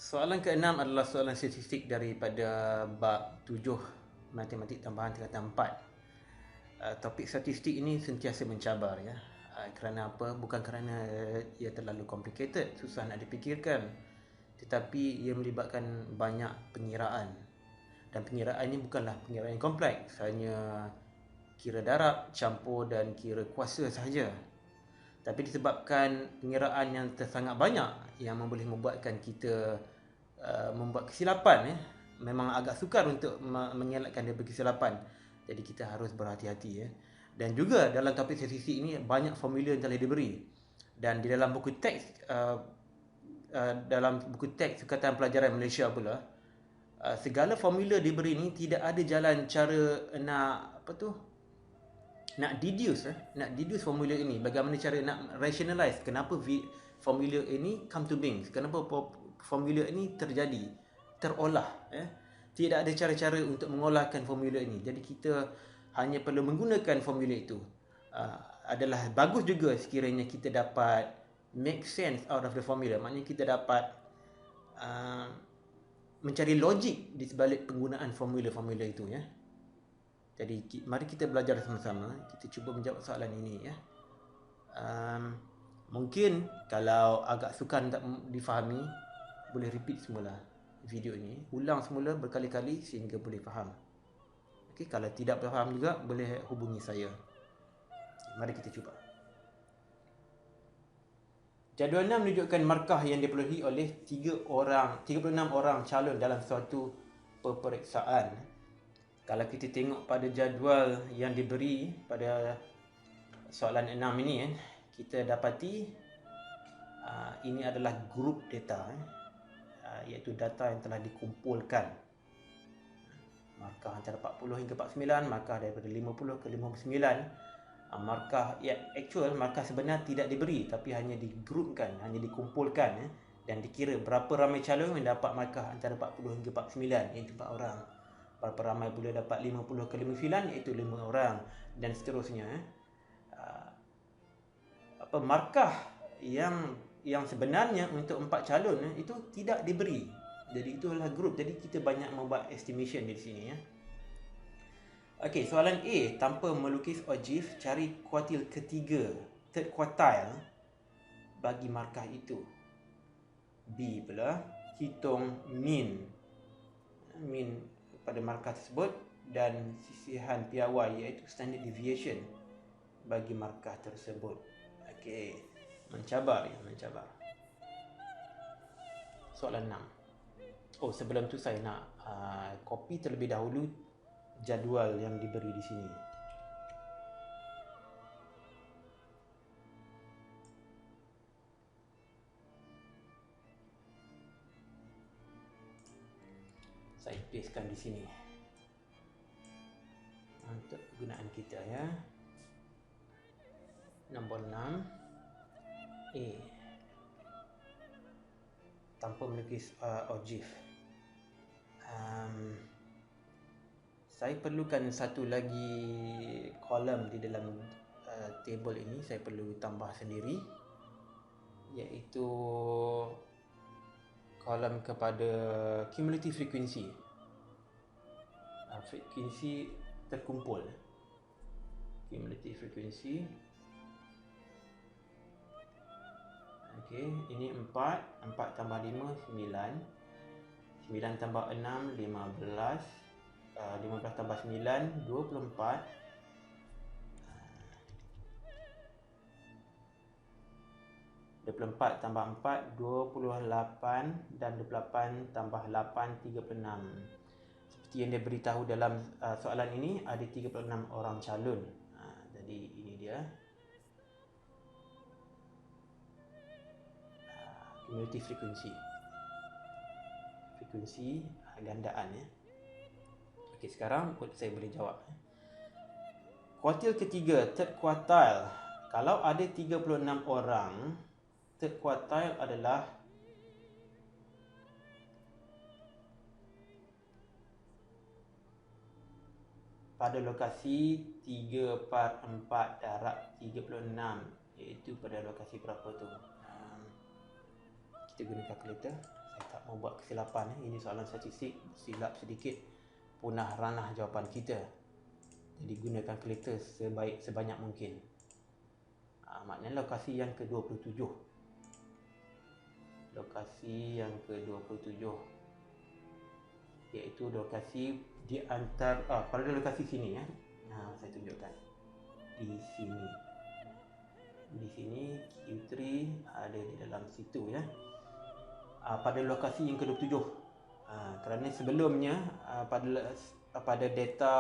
Soalan ke-6 adalah soalan statistik daripada bab 7 Matematik Tambahan tingkatan 4. Topik statistik ini sentiasa mencabar ya. Kerana apa? Bukan kerana ia terlalu complicated, susah nak dipikirkan, tetapi ia melibatkan banyak pengiraan. Dan pengiraan ini bukanlah pengiraan yang kompleks, hanya kira darab, campur dan kira kuasa sahaja. Tapi disebabkan pengiraan yang sangat banyak yang boleh membuatkan kita membuat kesilapan ya. Memang agak sukar untuk mengelakkan daripada kesilapan. Jadi kita harus berhati-hati ya. Dan juga dalam topik statistik ini banyak formula yang telah diberi. Dan di dalam buku teks Sukatan Pelajaran Malaysia pula, segala formula diberi ni tidak ada jalan cara nak deduce formula ini. Bagaimana cara nak rationalize kenapa formula ini come to being, kenapa formula ini terjadi, terolah Tidak ada cara-cara untuk mengolahkan formula ini. Jadi kita hanya perlu menggunakan formula itu. Adalah bagus juga sekiranya kita dapat make sense out of the formula. Maknanya kita dapat mencari logik di sebalik penggunaan formula-formula itu ya. Jadi mari kita belajar sama-sama. Kita cuba menjawab soalan ini ya. Mungkin kalau agak sukar tak difahami, boleh repeat semula video ini, ulang semula berkali-kali sehingga boleh faham. Okey, kalau tidak faham juga boleh hubungi saya. Mari kita cuba. Jadual 6 menunjukkan markah yang diperolehi oleh 36 orang calon dalam suatu peperiksaan. Kalau kita tengok pada jadual yang diberi pada soalan 6 ini, kita dapati ini adalah grup data, iaitu data yang telah dikumpulkan. Markah antara 40 hingga 49, markah daripada 50 ke 59. Markah markah sebenar tidak diberi, tapi hanya digrupkan, hanya dikumpulkan dan dikira berapa ramai calon yang dapat markah antara 40 hingga 49, iaitu 4 orang. Berapa ramai pula dapat 50 ke 59, iaitu 5 orang, dan seterusnya. Markah yang sebenarnya untuk 4 calon itu tidak diberi. Jadi itulah grup. Jadi kita banyak membuat estimation di sini ya. Okey, soalan A, tanpa melukis ogive, cari kuartil ketiga, third quartile bagi markah itu. B pula, hitung mean pada markah tersebut dan sisihan piawai iaitu standard deviation bagi markah tersebut. Okey, mencabar. Soalan 6. Sebelum tu saya nak copy terlebih dahulu jadual yang diberi di sini. Saya pastekan di sini untuk kegunaan kita ya. Nombor 6 A, tanpa melukis ogive. Saya perlukan satu lagi kolom di dalam table ini. Saya perlu tambah sendiri, iaitu kolom kepada cumulative frequency. Frekuensi terkumpul. Cumulative frequency. Okey, ini 4 tambah 5, 9. 9 tambah 6, 15. 15 tambah 9, 24. 24 tambah 4, 28. Dan 28 tambah 8, 36. Seperti yang dia beritahu dalam soalan ini, ada 36 orang calon. Jadi ini dia. Cumulative frekuensi gandaan ya. Okey, sekarang saya boleh jawab. Kuartil ketiga, third quartile. Kalau ada 36 orang, third quartile adalah pada lokasi 3/4 darab 36, iaitu pada lokasi berapa tu? Kita guna kalkulator. Saya tak mau buat kesilapan. Ini soalan statistik, silap sedikit punah ranah jawapan kita. Jadi gunakan filter sebanyak mungkin. Maknanya lokasi yang ke-27. Lokasi yang ke-27 iaitu lokasi di antara pada lokasi sini ya. Saya tunjukkan. Di sini. Di sini Q3 ada di dalam situ ya. Pada lokasi yang ke-27. Kerana sebelumnya pada data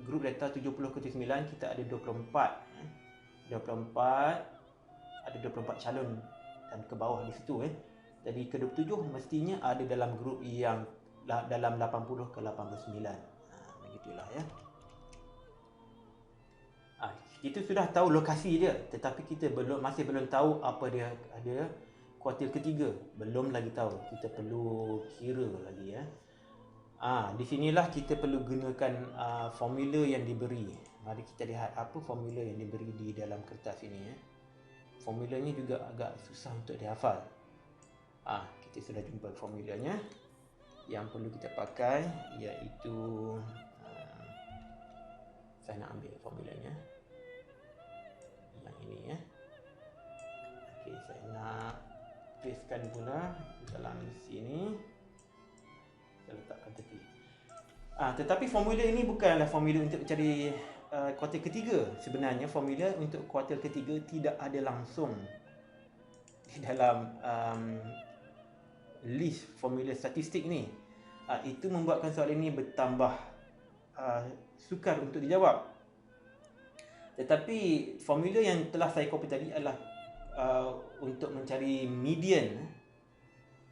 grup data 70 ke 9 kita ada 24 ada 24 calon dan ke bawah di situ Jadi ke-27 mestinya ada dalam grup yang dalam 80 ke 89. Begitulah ya. Kita sudah tahu lokasi dia, tetapi kita masih belum tahu apa dia ada kuartil ketiga. Belum lagi tahu. Kita perlu kira lagi ya. Di sinilah kita perlu gunakan formula yang diberi. Mari kita lihat apa formula yang diberi di dalam kertas ini ya. Formulanya juga agak susah untuk dihafal. Kita sudah jumpa formulanya. Yang perlu kita pakai iaitu saya nak ambil formulanya. Yang ini ya. Okey, saya nak pastekan pula dalam sini. Saya letakkan tepi. Tetapi formula ini bukanlah formula untuk cari kuartil ketiga. Sebenarnya formula untuk kuartil ketiga tidak ada langsung di dalam list formula statistik ni. Itu membuatkan soalan ini bertambah sukar untuk dijawab. Tetapi formula yang telah saya copy tadi adalah untuk mencari median,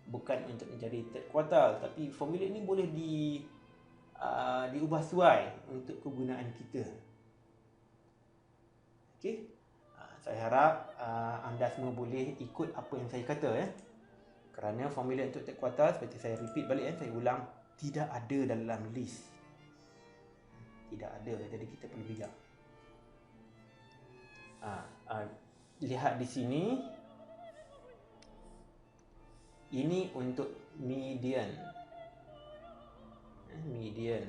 bukan untuk mencari third quartile. Tapi formula ini boleh diubah sesuai untuk kegunaan kita. Okey. Saya harap anda semua boleh ikut apa yang saya kata ya. Kerana formula untuk third quartile, seperti saya repeat balik saya ulang, tidak ada dalam list. Tidak ada, jadi kita perlu bijak. Lihat di sini. Ini untuk median. Median.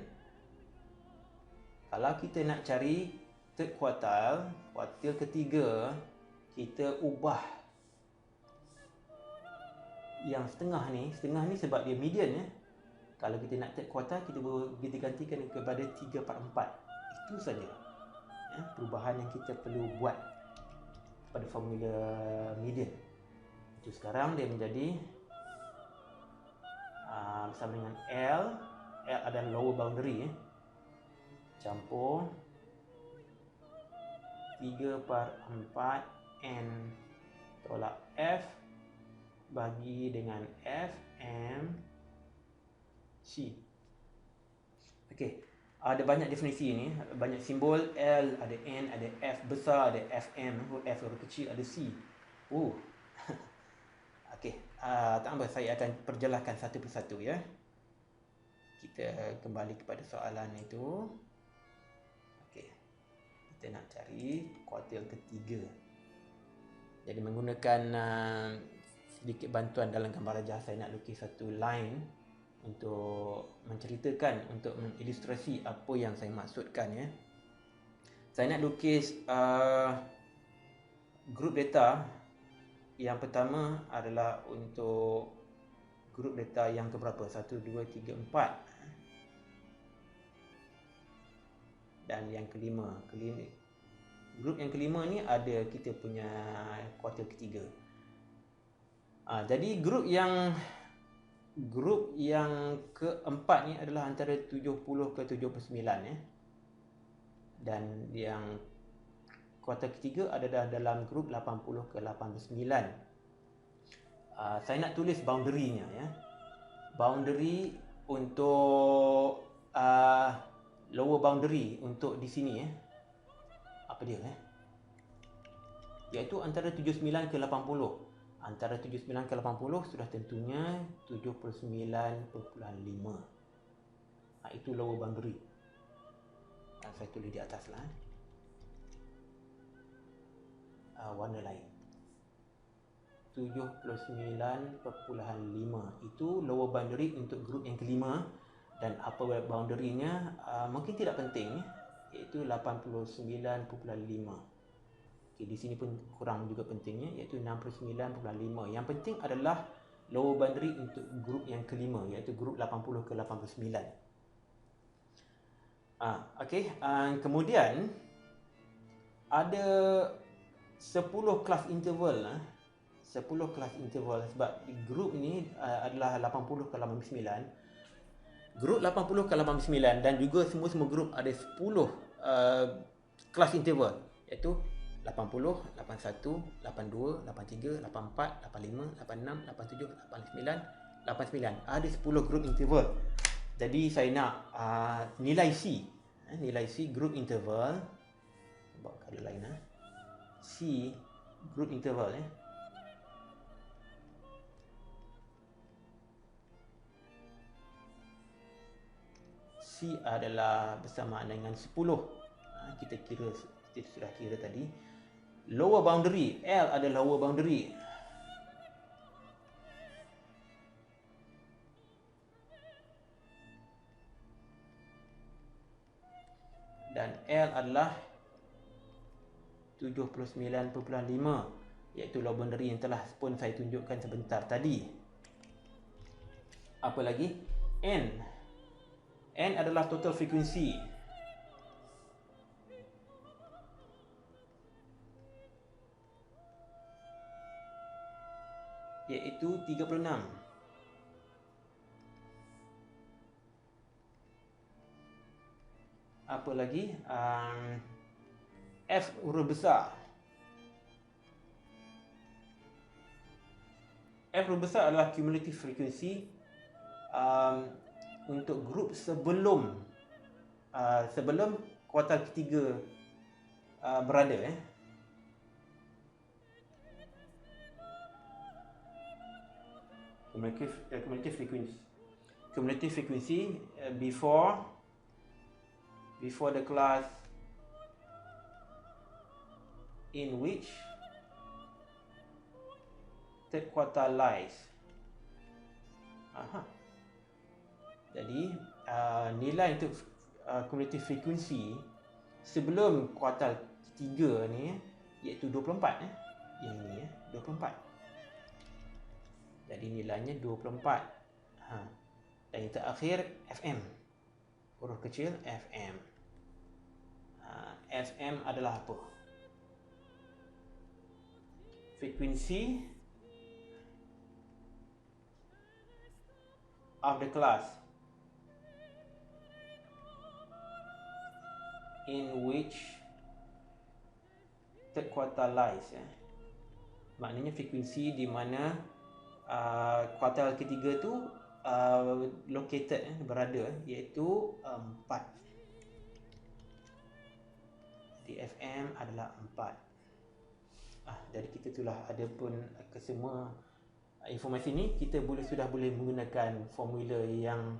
Kalau kita nak cari third quartile, kuartil ketiga, kita ubah yang setengah ni sebab dia median ya. Kalau kita nak third quartile, kita gantikan kepada 3/4. Itu saja ya, perubahan yang kita perlu buat pada formula median. Itu sekarang dia menjadi bersama dengan L adalah lower boundary campur 3/4 N tolak F bagi dengan FM C. Okey, ada banyak definisi ni, banyak simbol. L, ada N, ada F besar, ada FM, F huruf kecil, ada C. Okey, tak apa, saya akan perjelaskan satu persatu ya. Kita kembali kepada soalan itu. Okey, kita nak cari kuartil ketiga. Jadi menggunakan sedikit bantuan dalam gambar rajah, saya nak lukis satu line untuk menceritakan, untuk mengilustrasi apa yang saya maksudkan ya. Saya nak lukis grup data. Yang pertama adalah untuk grup data yang keberapa? 1, 2, 3, 4. Dan yang kelima. Grup yang kelima ni ada kita punya kuartil ketiga. Jadi grup yang keempat ni adalah antara 70 ke 79 ya. Dan yang kuartil ketiga adalah dalam grup 80 ke 89. Saya nak tulis boundary-nya ya. Boundary untuk lower boundary untuk di sini ya. Apa dia iaitu antara 79 ke 80. Antara 79 ke 80 sudah tentunya 79.5. Itu lower boundary. Saya tulis di atas lah. Warna lain. 79.5. Itu lower boundary untuk grup yang kelima, dan upper boundary-nya mungkin tidak penting, iaitu 89.5. Okay, di sini pun kurang juga pentingnya, iaitu 69.5. Yang penting adalah lower boundary untuk grup yang kelima, iaitu grup 80 ke 89. Kemudian ada 10 kelas interval. 10 kelas interval sebab grup ini adalah 80 ke 89. Grup 80 ke 89 dan juga semua grup ada 10 kelas interval, iaitu 80, 81, 82, 83, 84, 85, 86, 87, 89, 89. Ada 10 grup interval. Jadi saya nak nilai C. Nilai C group interval. Bawa color lain. C group interval. C adalah bersamaan dengan 10. Kita sudah kira tadi. Lower boundary, L ada lower boundary. Dan L adalah 79.5, iaitu lower boundary yang telah pun saya tunjukkan sebentar tadi. Apa lagi? N adalah total frequency. Iaitu 36. Apa lagi? F huruf besar. F huruf besar adalah cumulative frequency untuk grup sebelum kuartal ketiga berada. Cumulative frequency before the class in which third quartile lies. Jadi nilai untuk cumulative frequency sebelum kuartal ketiga ni iaitu 24. Yang ni 24. Jadi nilainya 24. Dan yang terakhir FM. Huruf kecil FM. FM adalah apa? Frequency of the class in which third quartile lies. Maknanya frekuensi di mana kuartal ketiga tu located, berada, iaitu 4. Di FM adalah 4. Jadi kita telah ada pun kesemua informasi ni, kita sudah boleh menggunakan formula yang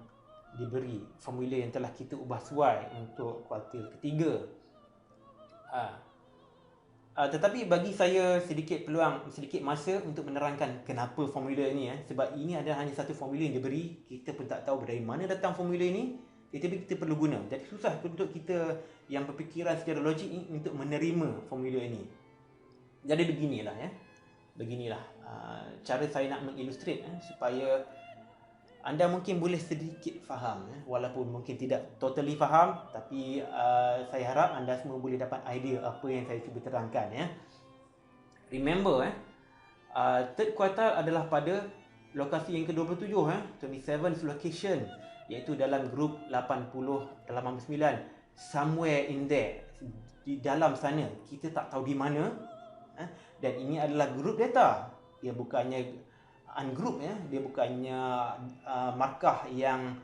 diberi, formula yang telah kita ubah suai untuk kuartil ketiga. Tetapi bagi saya sedikit masa untuk menerangkan kenapa formula ini, sebab ini adalah hanya satu formula yang diberi, kita pun tak tahu dari mana datang formula ini, tetapi kita perlu guna. Jadi susah untuk kita yang berfikiran secara logik untuk menerima formula ini. Jadi beginilah cara saya nak mengilustrate supaya anda mungkin boleh sedikit faham, walaupun mungkin tidak totally faham, tapi saya harap anda semua boleh dapat idea apa yang saya cuba terangkan. Remember, third quartile adalah pada lokasi yang ke-27, 27th location, iaitu dalam grup 80-89, somewhere in there, di dalam sana, kita tak tahu di mana. Dan ini adalah grup data, dia bukannya ungroup, dia bukannya markah yang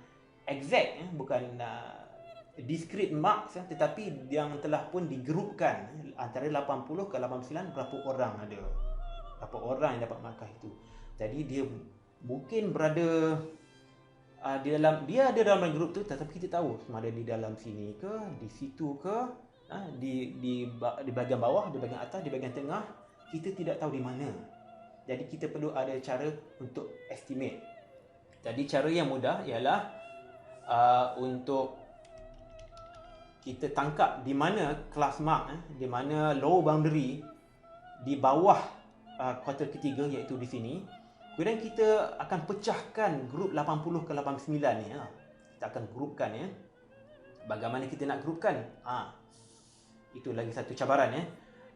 exact, bukan discrete marks, tetapi yang telah pun digrupkan antara 80 ke 89, berapa orang yang dapat markah itu. Jadi dia mungkin berada dia ada dalam grup tu, tetapi kita tahu sama ada di dalam sini ke, di situ ke, di bahagian bawah, di bahagian atas, di bahagian tengah, kita tidak tahu di mana. Jadi kita perlu ada cara untuk estimate. Jadi cara yang mudah ialah untuk kita tangkap di mana class mark, di mana lower boundary di bawah kuartal ketiga, iaitu di sini. Kemudian kita akan pecahkan grup 80 ke 89 ni. Kita akan grupkan ya. Bagaimana kita nak grupkan? Itu lagi satu cabaran ya.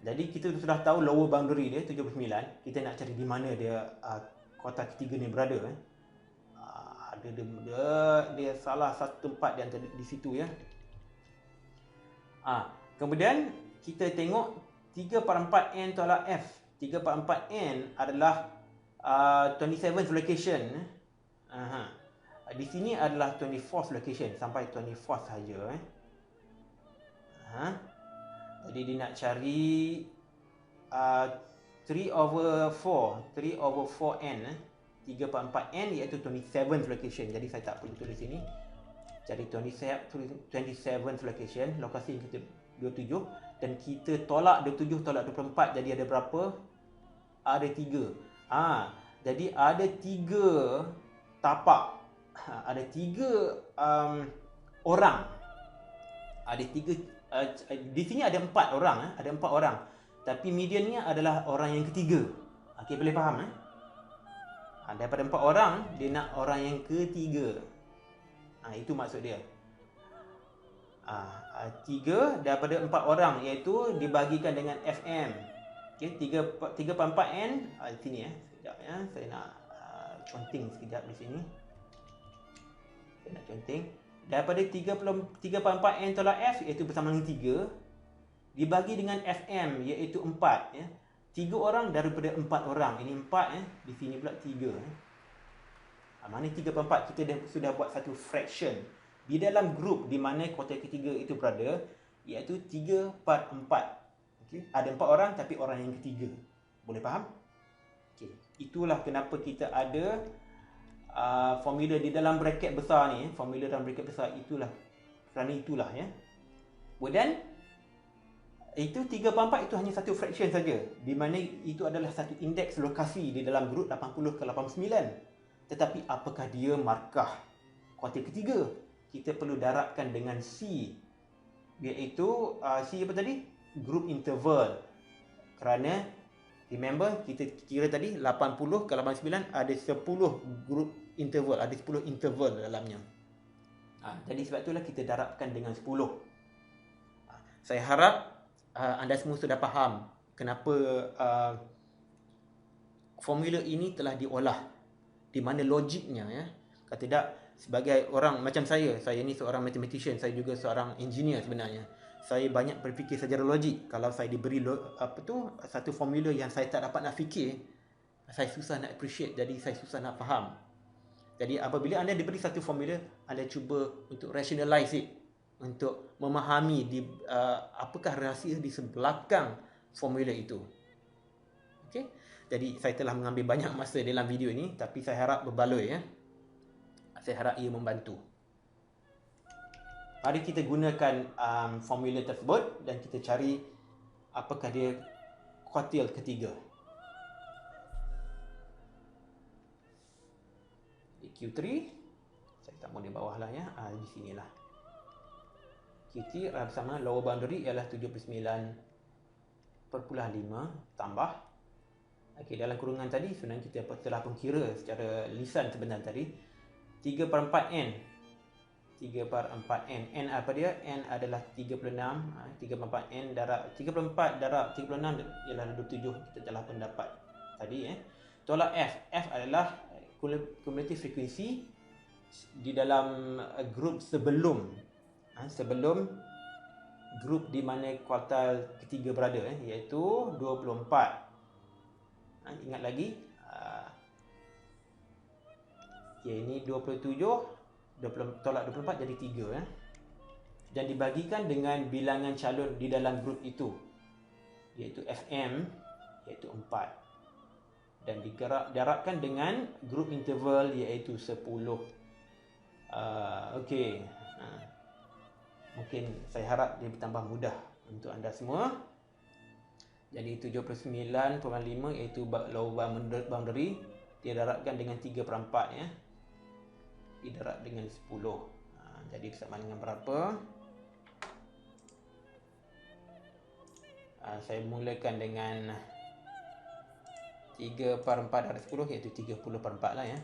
Jadi kita sudah tahu lower boundary dia 79. Kita nak cari di mana dia kuartal ketiga ni berada. Dia salah satu tempat di situ ya. Kemudian kita tengok 3/4n tolak F. 3/4n adalah 27th location. Di sini adalah 24th location, sampai 24th saja. Jadi dia nak cari 3/4n. 3/4n iaitu 27th location. Jadi saya tak perlu tulis sini. Cari 27th location, lokasi yang kita 27, dan kita tolak 27 tolak 24, jadi ada berapa? Ada 3. Jadi ada 3 tapak. Ada 3 orang. Ada 3 di sini ada 4 orang, ada 4 orang. Tapi mediannya adalah orang yang ketiga. Okey, boleh faham daripada 4 orang dia nak orang yang ketiga. Itu maksud dia. 3 daripada 4 orang, iaitu dibagikan dengan FM. Okey, 3/4n di sini sekejap ya. Saya nak counting sekejap di sini. Saya nak counting. Daripada 3/4n tolak F, iaitu bersama dengan 3, dibagi dengan FM, iaitu 4 ya. 3 orang daripada 4 orang. Ini 4 di sini pula 3 Mana 3/4 kita sudah buat satu fraction di dalam grup di mana kuartal ketiga itu berada, iaitu 3/4. Okey, ada 4 orang tapi orang yang ketiga. Boleh faham? Okey, itulah kenapa kita ada formula di dalam bracket besar ni. Formula dalam bracket besar itulah, kerana itulah ya. Kemudian itu 3/4 itu hanya satu fraction saja, di mana itu adalah satu indeks lokasi di dalam grup 80 ke 89. Tetapi apakah dia markah kuartal ketiga? Kita perlu darabkan dengan C, iaitu C apa tadi? Group interval. Kerana remember kita kira tadi 80 ke 89 ada 10 group interval, ada 10 interval dalamnya. Jadi sebab itulah kita darabkan dengan 10. Saya harap anda semua sudah faham kenapa formula ini telah diolah, di mana logiknya ya. Kalau tidak, sebagai orang macam saya ni seorang mathematician, saya juga seorang engineer sebenarnya. Saya banyak berfikir secara logik. Kalau saya diberi satu formula yang saya tak dapat nak fikir, saya susah nak appreciate, jadi saya susah nak faham. Jadi apabila anda diberi satu formula, anda cuba untuk rationalize it, untuk memahami apakah rahsia di sebelakang formula itu. Okey. Jadi saya telah mengambil banyak masa dalam video ini, tapi saya harap berbaloi ya. Saya harap ia membantu. Mari kita gunakan formula tersebut dan kita cari apakah dia kuartil ketiga. Di Q3, saya tak mau di bawah lah ya. Di sinilah. Q3 bersama lower boundary ialah 79.5 tambah. Okey, dalam kurungan tadi sebenarnya kita telah pengkira secara lisan sebenarnya tadi 3/4n. 3/4n. N apa dia? N adalah 36. 3/4n darab 3/4 darab 36 ialah 27. Kita telah pendapat tadi Tolak F. F adalah cumulative frequency di dalam grup sebelum grup di mana kuartal ketiga berada, iaitu 24. Ingat lagi, ini 27 tolak 24 jadi 3 dan dibagikan dengan bilangan calon di dalam grup itu, iaitu FM, iaitu 4, dan didarabkan dengan grup interval iaitu 10. Okey, mungkin saya harap dia bertambah mudah untuk anda semua. Jadi 79.5 iaitu lower boundary didarabkan dengan 3/4 ya. Didarab dengan 10. Jadi sama dengan berapa? Saya mulakan dengan 3/4 darab 10 iaitu 30/4 lah ya.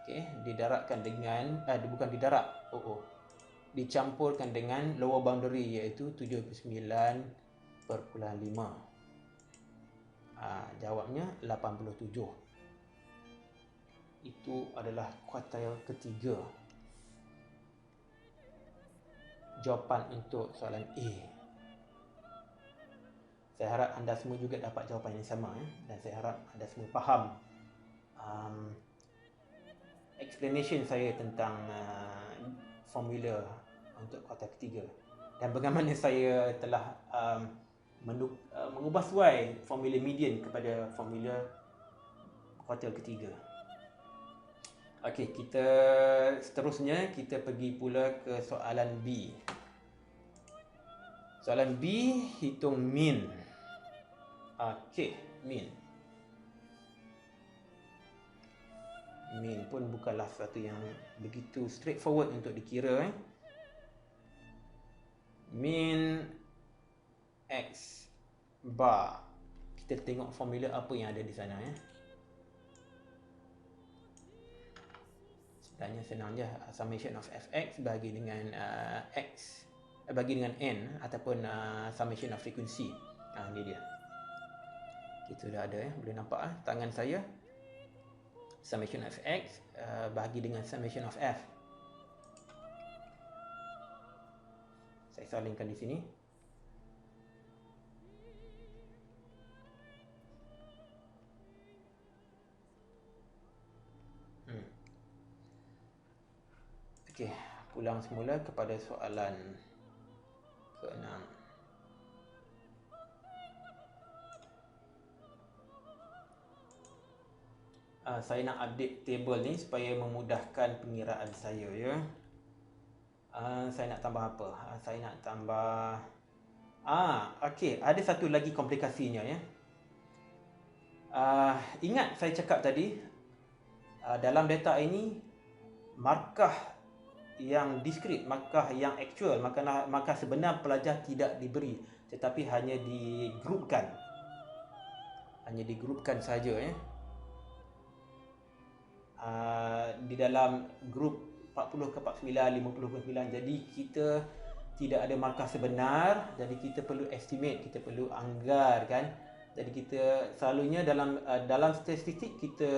Okey, didarabkan dengan bukan didarab. Dicampurkan dengan lower boundary iaitu 79.5. Jawabnya 87. Itu adalah kuartil ketiga. Jawapan untuk soalan A. Saya harap anda semua juga dapat jawapan yang sama dan saya harap anda semua faham explanation saya tentang formula untuk kuartil ketiga dan bagaimana saya telah mengubah suai formula median kepada formula kuartil ketiga. Okey, kita seterusnya kita pergi pula ke soalan B. Soalan B hitung min. Okey, min. Min pun bukanlah sesuatu yang begitu straightforward untuk dikira. Min X bar. Kita tengok formula apa yang ada di sana ya. Sebenarnya senang je. Summation of fx bagi dengan x bagi dengan n ataupun summation of frequency. Ini dia. Kita dah ada ya, boleh nampak tangan saya. Summation of x bagi dengan summation of f. Saya salingkan di sini. Okey, pulang semula kepada soalan ke-6. Saya nak update table ni supaya memudahkan pengiraan saya ya. Saya nak tambah apa? Saya nak tambah okey, ada satu lagi komplikasinya ya. Ingat saya cakap tadi dalam data ini markah yang diskret, markah yang aktual, markah sebenar pelajar tidak diberi tetapi hanya digrupkan. Hanya digrupkan saja ya. Di dalam grup 40 ke 49, 50 ke 9. Jadi kita tidak ada markah sebenar, jadi kita perlu estimate, kita perlu anggarkan. Jadi kita selalunya dalam statistik kita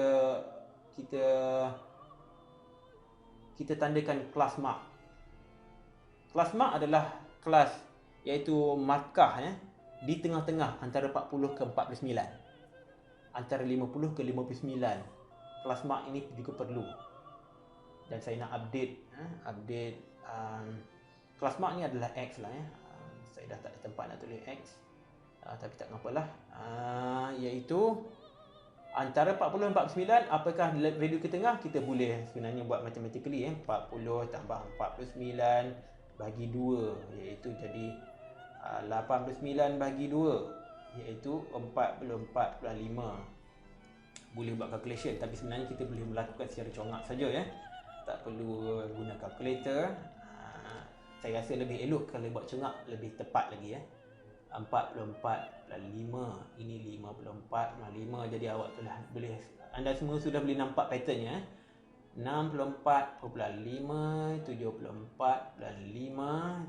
tandakan kelas mark. Kelas mark adalah kelas iaitu markah ya di tengah-tengah antara 40 ke 49. Antara 50 ke 59. Kelas mark ini juga perlu. Dan saya nak update kelas mark ni adalah X lah ya. Saya dah tak ada tempat nak tulis X. Tapi tak apalah. Iaitu antara 40 dan 49, apakah value ke tengah? Kita boleh sebenarnya buat mathematically 40 tambah 49 bagi 2 iaitu jadi 89 bagi 2 iaitu 44/5. Boleh buat calculation tapi sebenarnya kita boleh melakukan secara congak saja ya. Tak perlu guna calculator. Saya rasa lebih elok kalau buat congak, lebih tepat lagi ya. 44/5 ini 54/5. Jadi awak telah boleh, anda semua sudah boleh nampak patternnya 64/5, 74/5,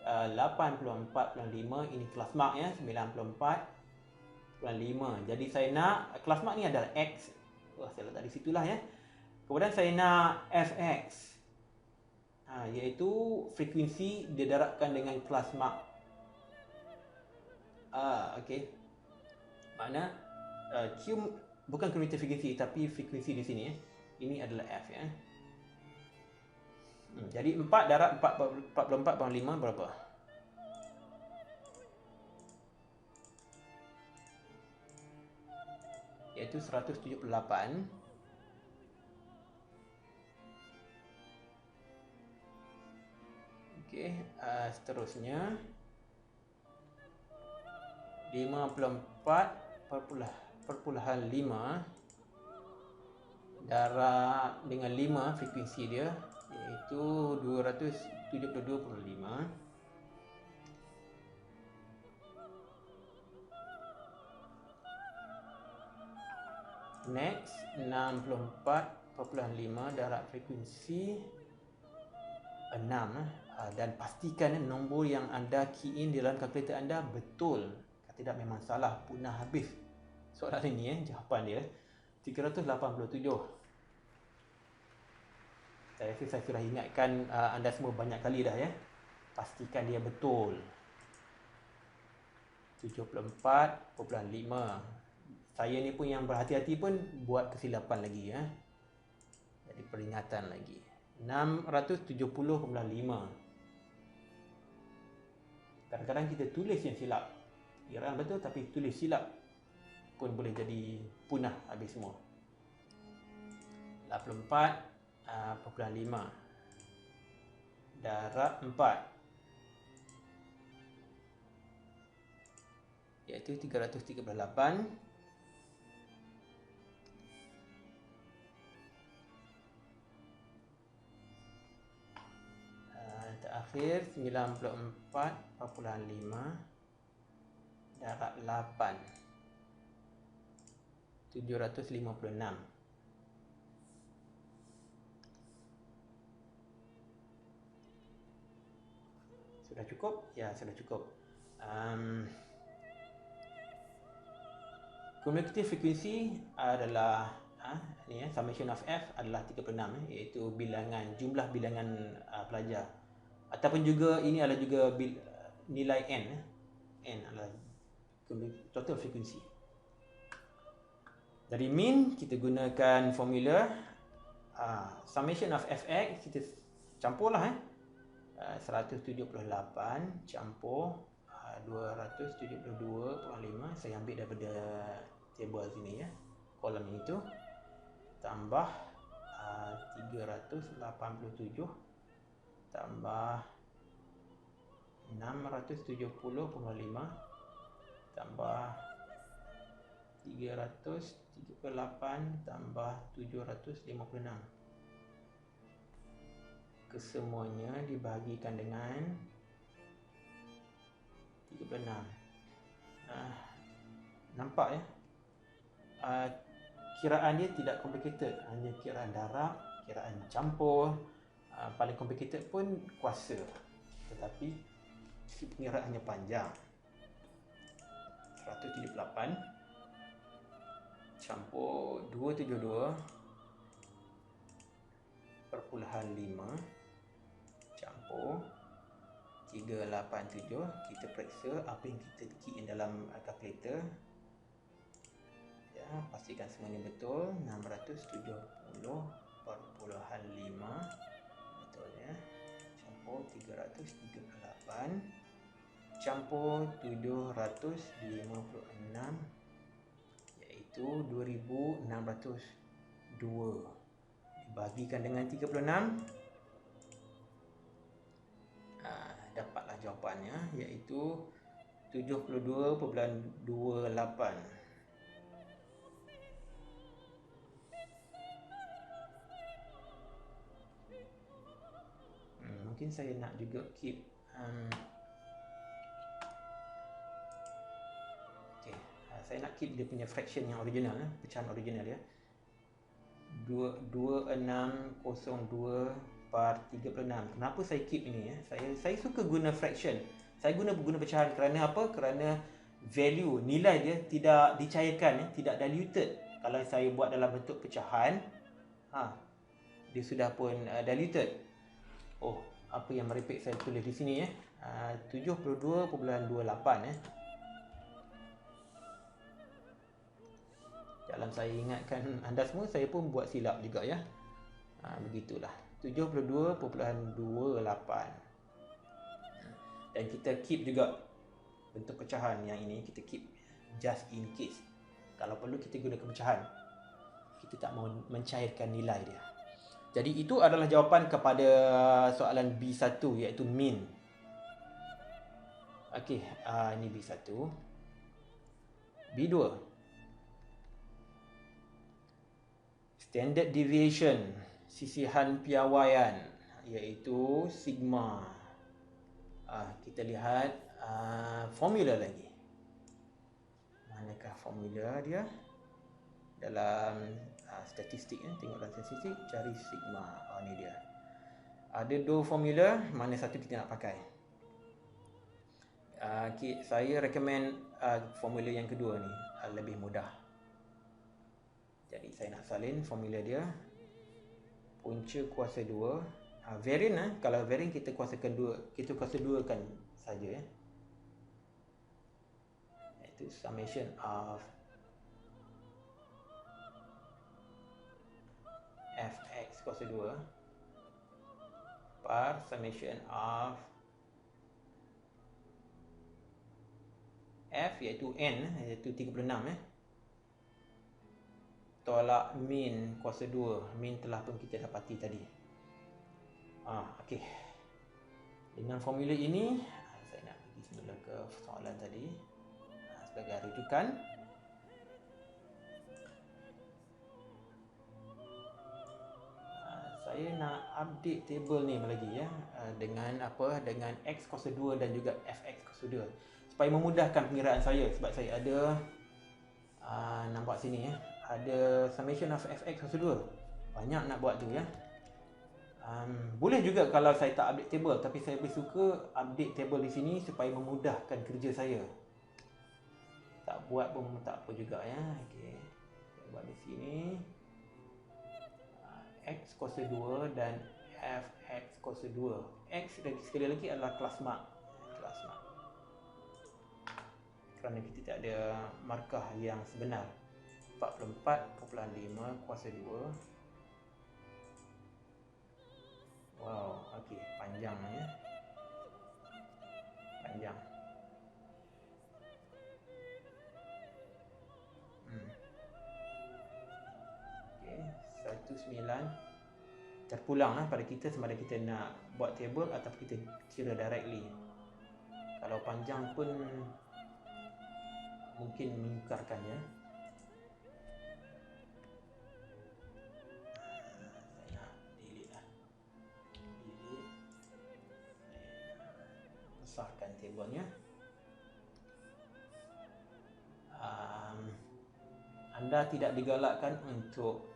84/5. Ini kelas mark ya, 94/5. Jadi saya nak kelas mark ni adalah X. Saya letak di situlah ya. Kemudian saya nak Fx, iaitu frekuensi didarabkan dengan kelas mark. Okey. Makna Q bukan kilometer frekuensi tapi frekuensi di sini ya. Ini adalah F ya. Jadi 4 darab 44/5 berapa? Iaitu 178. Okey, seterusnya 54,5 darab dengan 5 frekuensi dia, iaitu 272.5. Next, 64,5 darab frekuensi 6. Dan pastikan nombor yang anda key in di dalam kalkulator anda betul. Kalau tidak memang salah, punah habis soalan ini. Jawapan dia 387. Saya rasa saya sudah ingatkan anda semua banyak kali dah ya. Pastikan dia betul. 74,5. Saya ni pun yang berhati-hati pun buat kesilapan lagi ya. Jadi peringatan lagi. 670,5. Kadang-kadang kita tulis yang silap. Kiraan betul tapi tulis silap pun boleh jadi punah habis semua. 84,5 darab 4, iaitu 338. Terakhir 94,5 darab 8, 756. Sudah cukup? Ya, sudah cukup. Cumulative frequency adalah summation of F adalah 36, iaitu jumlah bilangan pelajar. Ataupun juga ini adalah juga nilai N. N adalah total frequency. Dari mean kita gunakan formula summation of Fx, kita campurlah 178 campur 272.5. Saya ambil daripada table sini ya, kolom itu, tambah 387 tambah 670,5 tambah 338 tambah 756. Kesemuanya dibahagikan dengan 36. Nampak ya? Kiraan dia tidak complicated, hanya kiraan darab, kiraan campur. Paling complicated pun kuasa, tetapi pengiraannya panjang. 178 campur 272.5 campur 387. Kita periksa apa yang kita key in dalam kalkulator ya, pastikan semuanya betul. 670.5 betul ya, campur 338 campur 756, iaitu 2602 dibagikan dengan 36. Dapatlah jawapannya, iaitu 72.28. Mungkin saya nak juga keep saya nak keep dia punya fraction yang original, pecahan original ya. 2602 par 36. Kenapa saya keep ini ya? Saya suka guna fraction. Saya guna pecahan kerana apa? Kerana value, nilai dia tidak dicairkan ya, tidak diluted. Kalau saya buat dalam bentuk pecahan, dia sudah pun diluted. Oh, apa yang merepek saya tulis di sini ya? 72.28 ya. Dalam saya ingatkan anda semua, saya pun buat silap juga ya. Begitulah. 72.28. Dan kita keep juga bentuk pecahan yang ini, kita keep just in case. Kalau perlu kita gunakan pecahan. Kita tak mau mencairkan nilai dia. Jadi itu adalah jawapan kepada soalan B1, iaitu mean. Okey, ini B1. B2. Standard deviation, sisihan piawaian, iaitu sigma. Kita lihat formula lagi. Manakah formula dia? Dalam statistik, tengok dalam statistik, cari sigma. Ni dia. Ada dua formula, mana satu kita nak pakai. Saya recommend formula yang kedua ni, lebih mudah. Jadi saya nak salin formula dia. Punca kuasa 2. Variant kalau variant kita kuasakan 2, kita kuasa 2 kan saja ya. Iaitu summation of fx kuasa 2 par summation of f iaitu n iaitu 36 tolak min kuasa 2. Min telah pun kita dapati tadi. Okey. Dengan formula ini, saya nak pergi semula ke soalan tadi sebagai rujukan. Saya nak update table ni lagi ya, dengan apa? Dengan x kuasa 2 dan juga fx kuasa 2 supaya memudahkan pengiraan saya, sebab saya ada nampak sini ya. Ada summation of fx kuasa 2. Banyak nak buat tu ya. Boleh juga kalau saya tak update table, tapi saya lebih suka update table di sini supaya memudahkan kerja saya. Tak buat pun tak apa juga ya. Okey. Saya buat di sini. X kuasa 2 dan fx kuasa 2. X sekali lagi adalah kelas mark. Kerana kita tak ada markah yang sebenar. 44.5 kuasa 2. Wow, okey, panjang ya. Panjang. Okey, 19 terpulang pada kita sama ada kita nak buat table atau kita kira directly. Kalau panjang pun mungkin menyukarkan ya. Besarkan tablenya. Anda tidak digalakkan untuk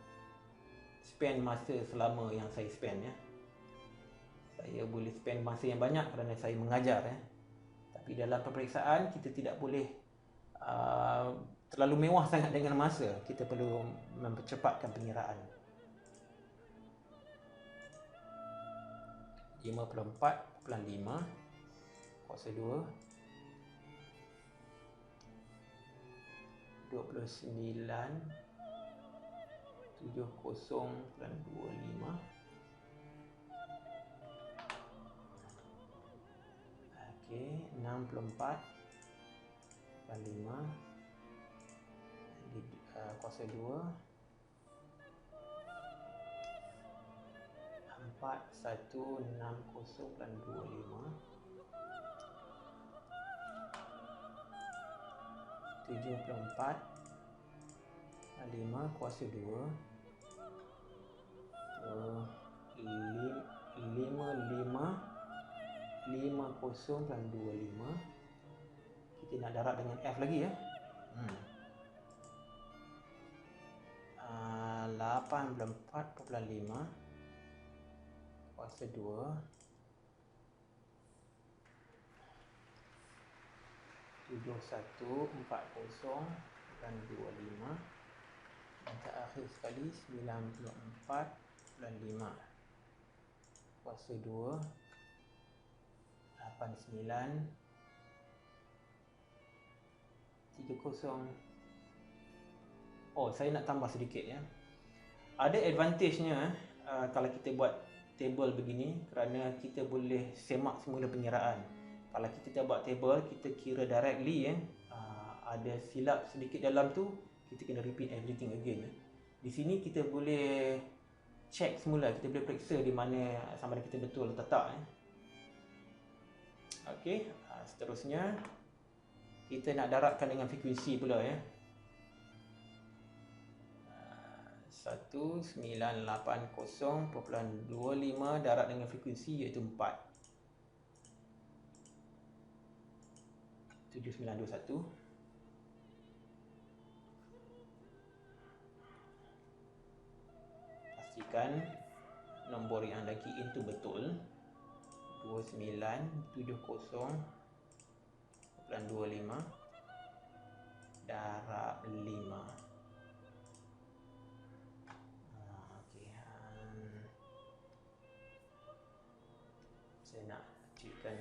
spend masa selama yang saya spend ya. Saya boleh spend masa yang banyak kerana saya mengajar ya. Tapi dalam peperiksaan kita tidak boleh terlalu mewah sangat dengan masa. Kita perlu mempercepatkan pengiraan. 54.5 kuasa 2 29 70.25. Okey, 64.5 kuasa 2 4160.25 74.5 kuasa 2 50.25. Kita nak darab dengan F lagi ya. 84.5 kuasa 2 7140.25 dan terakhir sekali 94.5 kuasa 2 89 30. Saya nak tambah sedikit ya. Ada advantage-nya kalau kita buat table begini, kerana kita boleh semak semula pengiraan. Kalau kita tak buat table, kita kira directly ya. Ada silap sedikit dalam tu, kita kena repeat everything again ya. Di sini kita boleh check semula, kita boleh periksa di mana sama ada kita betul atau tak ya. Okey, seterusnya Kita nak darabkan dengan frekuensi pula ya. 1980.25 darab dengan frekuensi iaitu 4. 7921. Pastikan nombor yang lagi itu betul. 2970.25 darab 5. Saya nak kecilkan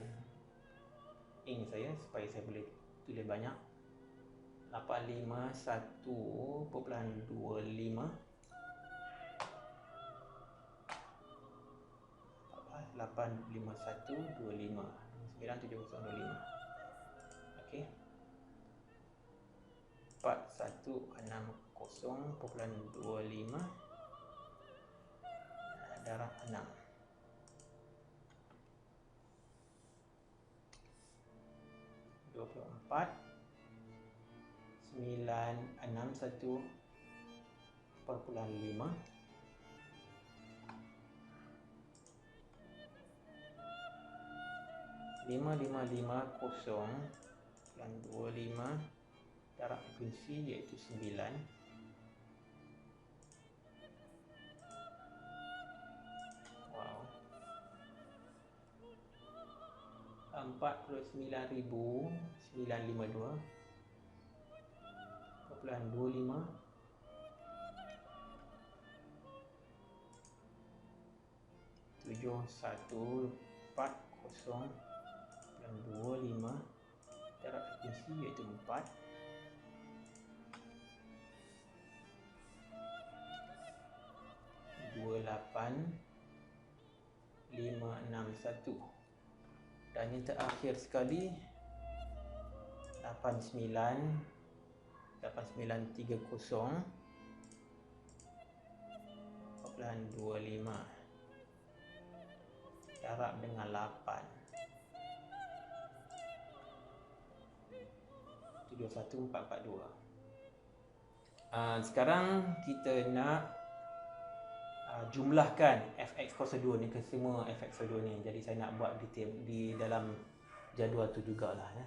ink saya supaya saya boleh tulis banyak. 851.25 851.25 97025. Okey. 4160.25 darab 6. 24.961.5 5550.25 darab frekuensi iaitu 9. Wow. 49.952.25 7140.25 darab frekuensi iaitu 4. 28561. Dan yang terakhir sekali 8930.25 darab dengan 8. 71442. Sekarang kita nak jumlahkan fx kuasa 2 ni ke semua fx kuasa 2 ni. Jadi saya nak buat di dalam jadual tu jugalah ya,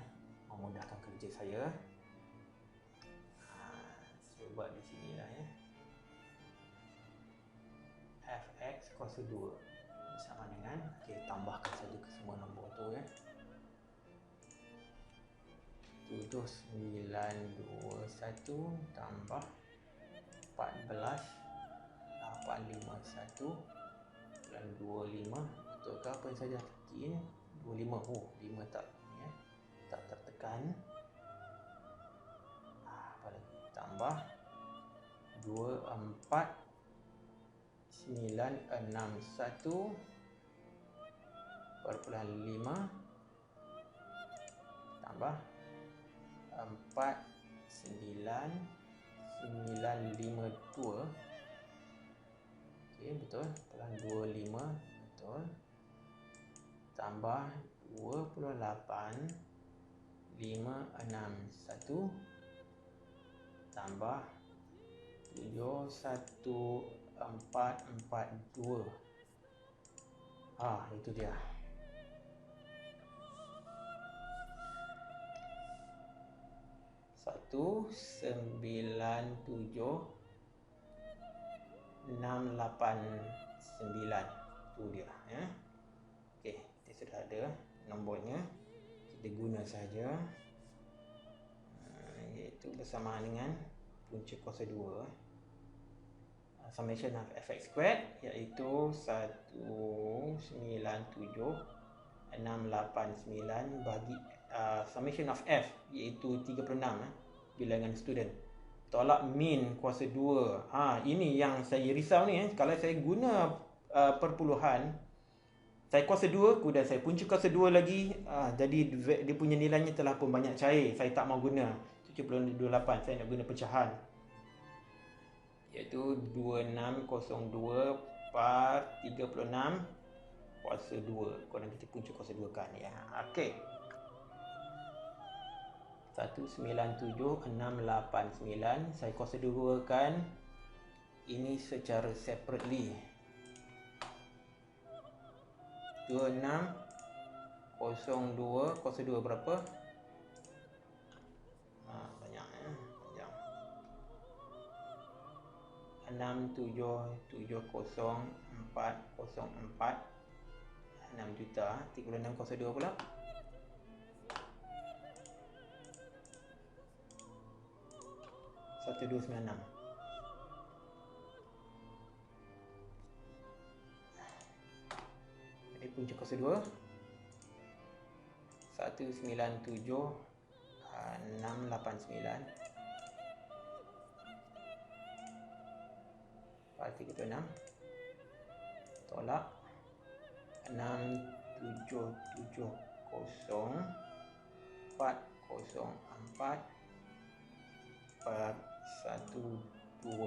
memudahkan kerja saya. Saya buat di sini lah ya. Fx kuasa 2 bersama dengan, tambahkan saja ke semua nombor tu ya. 7921 tambah 14.851 dan 25. Betul ke apa yang saya dah ketik? 25. Oh, 5 tak ya. Tak tertekan. Apa lagi? Tambah 24961.5 tambah 49952. Okey, betul. Pelan 25 betul. Tambah 28561 tambah 71442. Itu dia. Satu 97689 tu dia ya. Okey, dia sudah ada nombornya. Kita guna saja iaitu bersamaan dengan punca kuasa 2. Summation of fx squared iaitu 197.689 bagi summation of f iaitu 36 bilangan student. Tolak min kuasa 2. Ini yang saya risau ni kalau saya guna perpuluhan, saya kuasa 2 kemudian saya punca kuasa 2 lagi, jadi dia punya nilainya telah pun banyak cair. Saya tak mau guna 728, saya nak guna pecahan iaitu 2602 par 36 kuasa 2. Korang kita punca kuasa 2 kan ya. Okey. 197,689. Saya kuasa duakan ini secara separately. 2602 kuasa 2 berapa? Banyak panjang. 6770404 6 juta. 36 kuasa 2 pula. 1296. Jadi punca kuasa 2 197,689 36 tolak 6770404 1296.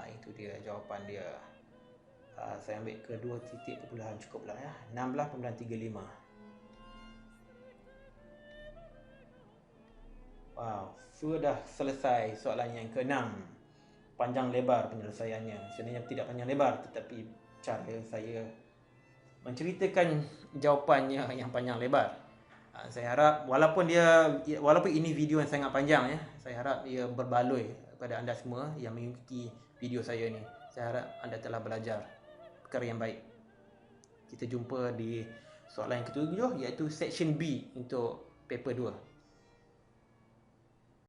Itu dia jawapan dia. Saya ambil kedua titik perpuluhan cukup lah ya. 16.35. Wow, sudah selesai soalan yang ke-6. Panjang lebar penyelesaiannya. Sebenarnya tidak panjang lebar, tetapi cara saya menceritakan jawapannya yang panjang lebar. Saya harap walaupun ini video yang sangat panjang ya, saya harap ia berbaloi kepada anda semua yang mengikuti video saya ni. Saya harap anda telah belajar perkara yang baik. Kita jumpa di soalan yang ke-7 iaitu section B untuk paper 2.